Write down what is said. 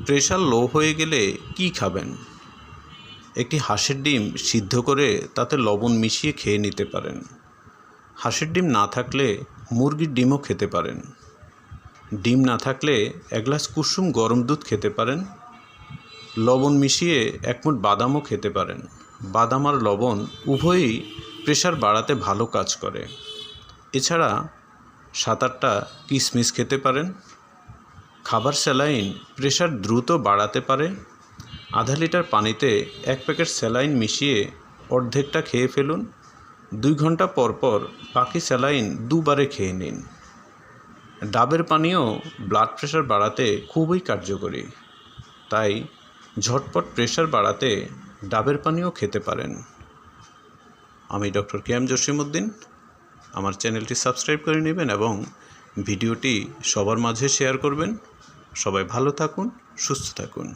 Pressure low হয়ে গেলে কি খাবেন? একটি হাঁসের ডিম সিদ্ধ করে তাতে লবণ মিশিয়ে খেয়ে নিতে পারেন। হাঁসের ডিম না থাকলে মুরগির ডিমও খেতে পারেন। ডিম না থাকলে এক গ্লাস কুসুম গরম দুধ খেতে পারেন। লবণ মিশিয়ে এক মুঠ বাদামও খেতে পারেন। বাদাম আর লবণ উভয়ই প্রেশার বাড়াতে ভালো কাজ করে। এছাড়া 7-8টা কিশমিশ খেতে পারেন। খাবার স্যালাইন প্রেশার দ্রুত বাড়াতে পারে। আধা লিটার পানিতে 1 প্যাকেট স্যালাইন মিশিয়ে অর্ধেকটা খেয়ে ফেলুন। 2 ঘন্টা পর পর বাকি স্যালাইন 2 বারে খেয়ে নিন। ডাবের পানিও ব্লাড প্রেশার বাড়াতে খুবই কার্যকরী, তাই ঝটপট প্রেশার বাড়াতে ডাবের পানিও খেতে পারেন। আমি ডক্টর কেএম জসিমউদ্দিন। আমার চ্যানেলটি সাবস্ক্রাইব করে নেবেন এবং ভিডিওটি সবার মাঝে শেয়ার করবেন। সবাই ভালো থাকুন, সুস্থ থাকুন।